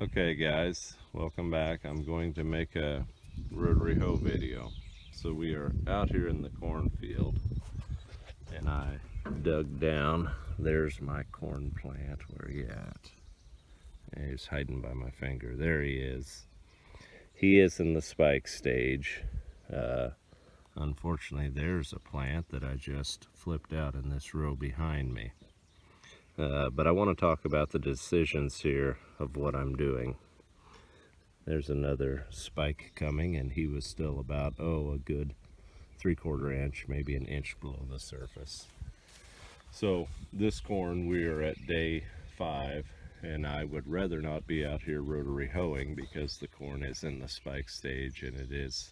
Okay guys, welcome back. I'm going to make a rotary hoe video. So we are out here in the cornfield and I dug down. There's my corn plant. Where he at? He's hiding by my finger. There he is. He is in the spike stage. Unfortunately, there's a plant that I just flipped out in this row behind me. But I want to talk about the decisions here of what I'm doing. There's another spike coming, and he was still about, a good 3/4 inch, maybe an inch below the surface. So this corn, we are at day 5, and I would rather not be out here rotary hoeing because the corn is in the spike stage and it is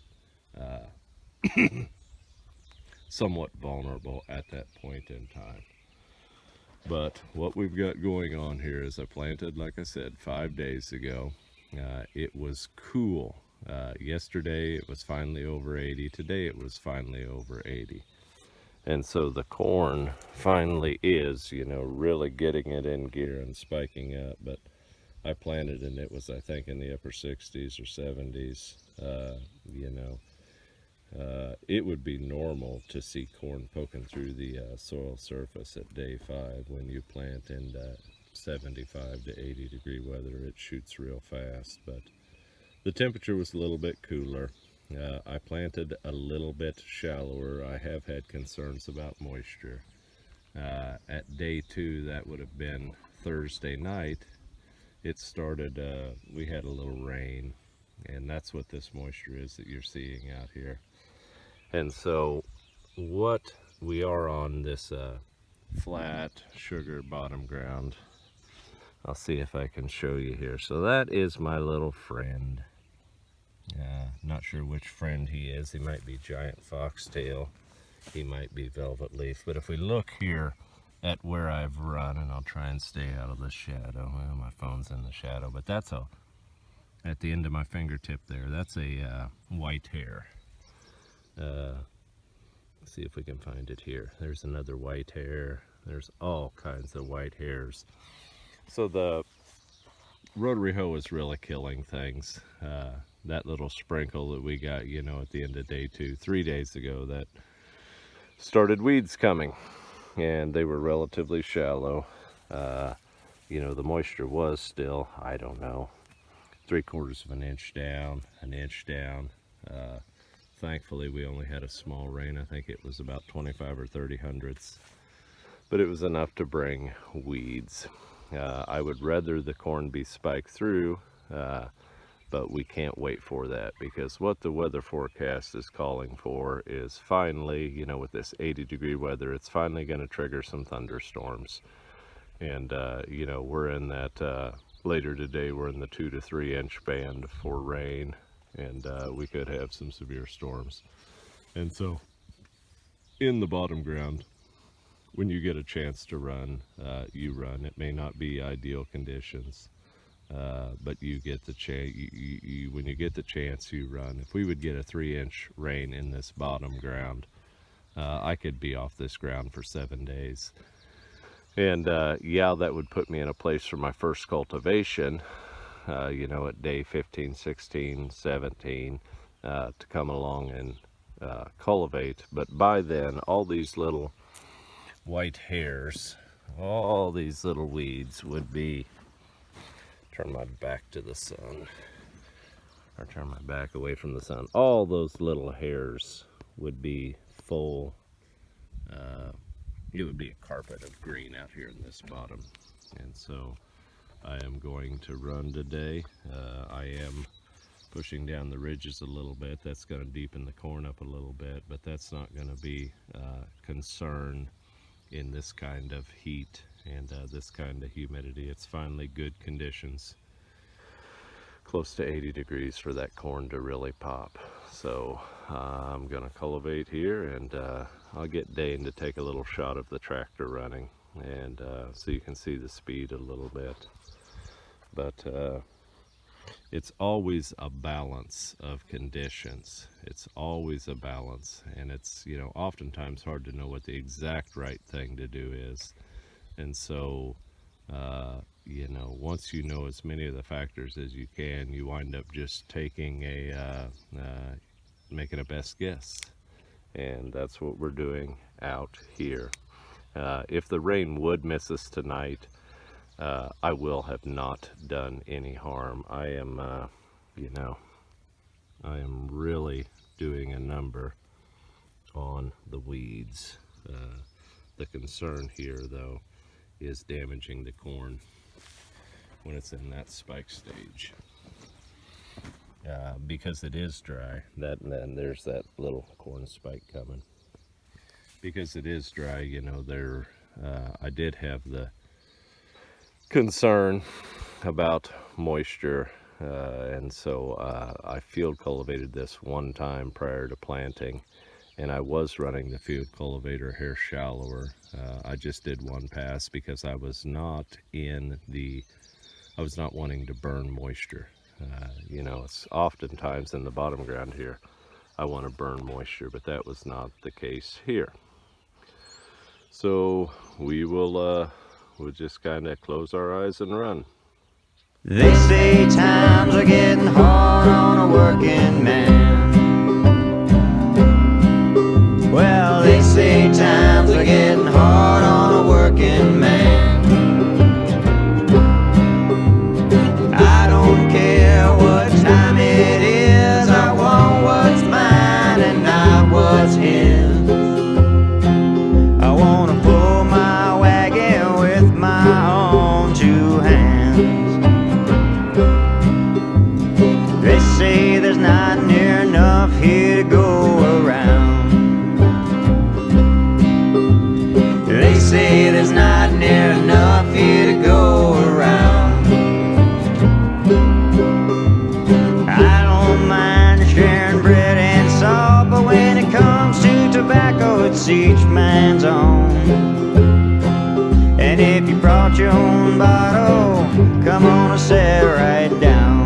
somewhat vulnerable at that point in time. But what we've got going on here is I planted, like I said, 5 days ago. It was cool. Yesterday it was finally over 80. Today it was finally over 80. And so the corn finally is, really getting it in gear and spiking up. But I planted and it was, I think, in the upper 60s or 70s. It would be normal to see corn poking through the soil surface at day 5. When you plant in 75 to 80 degree weather, it shoots real fast. But the temperature was a little bit cooler. I planted a little bit shallower. I have had concerns about moisture. At day 2, that would have been Thursday night, it started, we had a little rain, and that's what this moisture is that you're seeing out here. And so what we are on this flat sugar bottom ground, I'll see if I can show you here. So that is my little friend. Not sure which friend he is. He might be giant foxtail. He might be velvet leaf. But if we look here at where I've run, and I'll try and stay out of the shadow. Well, my phone's in the shadow, but that's at the end of my fingertip there, that's a white hair. Let's see if we can find it here. There's another white hair. There's all kinds of white hairs. So the rotary hoe is really killing things. That little sprinkle that we got, at the end of day 2, 3 days ago, that started weeds coming, and they were relatively shallow. The moisture was still, I don't know, 3/4 of an inch down, an inch down. Thankfully, we only had a small rain. I think it was about 25 or 30 hundredths, but it was enough to bring weeds. I would rather the corn be spiked through, but we can't wait for that, because what the weather forecast is calling for is finally, with this 80 degree weather, it's finally going to trigger some thunderstorms. And, we're in that, later today, we're in the 2 to 3 inch band for rain, and we could have some severe storms. And so in the bottom ground, when you get a chance to run, you run. It may not be ideal conditions, but you get the chance. When you get the chance, you run. If we would get a 3-inch rain in this bottom ground, I could be off this ground for 7 days. And that would put me in a place for my first cultivation, at day 15, 16, 17, to come along and cultivate. But by then, all these little white hairs, all these little weeds would be, turn my back to the sun, or turn my back away from the sun, all those little hairs would be full. It would be a carpet of green out here in this bottom. And so I am going to run today. I am pushing down the ridges a little bit. That's going to deepen the corn up a little bit, but that's not going to be concern in this kind of heat and this kind of humidity. It's finally good conditions, close to 80 degrees, for that corn to really pop. So I'm going to cultivate here, and I'll get Dane to take a little shot of the tractor running, and so you can see the speed a little bit. But it's always a balance of conditions. It's always a balance, and it's, oftentimes hard to know what the exact right thing to do is. And so You know, once you know as many of the factors as you can, you wind up just taking making a best guess. And that's what we're doing out here. If the rain would miss us tonight, I will have not done any harm. I am, you know, I am really doing a number on the weeds. The concern here, though, is damaging the corn when it's in that spike stage. Because it is dry, and then there's that little corn spike coming. Because it is dry, you know, I did have the concern about moisture, and so I field cultivated this one time prior to planting, and I was running the field cultivator hair shallower. I just did one pass because I was not wanting to burn moisture. You know, it's oftentimes in the bottom ground here I want to burn moisture, but that was not the case here. So we'll just kind of close our eyes and run. They say times are getting hard on a working man. Well, they say times are getting hard on a working man. I don't care what time it is, I want what's mine and not what's his. I want to pull my wagon with my own two hands. They say there's not near enough here to go around. They say there's not near enough here to go around. I don't mind sharing bread and salt, but when it comes to tobacco, it's each man's own. And if you brought your own bottle, come on and sit right down.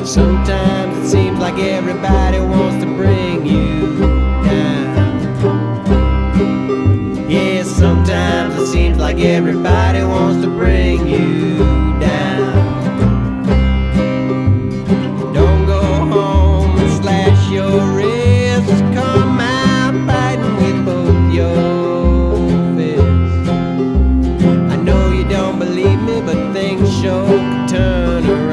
Sometimes it seems like everybody wants to bring you down. Yeah, sometimes it seems like everybody wants to bring you down. Don't go home and slash your wrists, come out fighting with both your fists. I know you don't believe me, but things sure could turn around.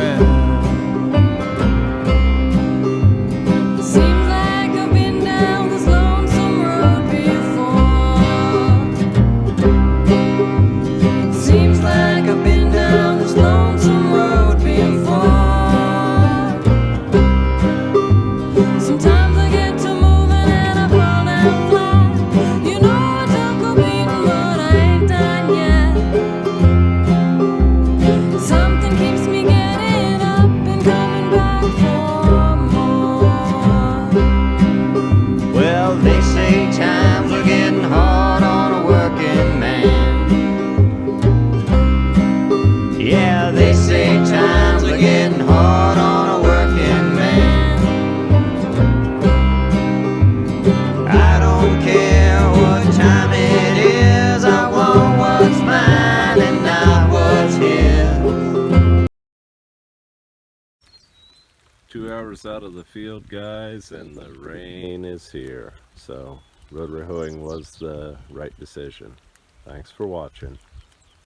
They say times are getting hard on a working man. Yeah, they say times are getting hard on a working man. I don't care what time it is, I want what's mine and not what's his. 2 hours out of the field, guys, and the rain is here. So rotary hoeing was the right decision. Thanks for watching.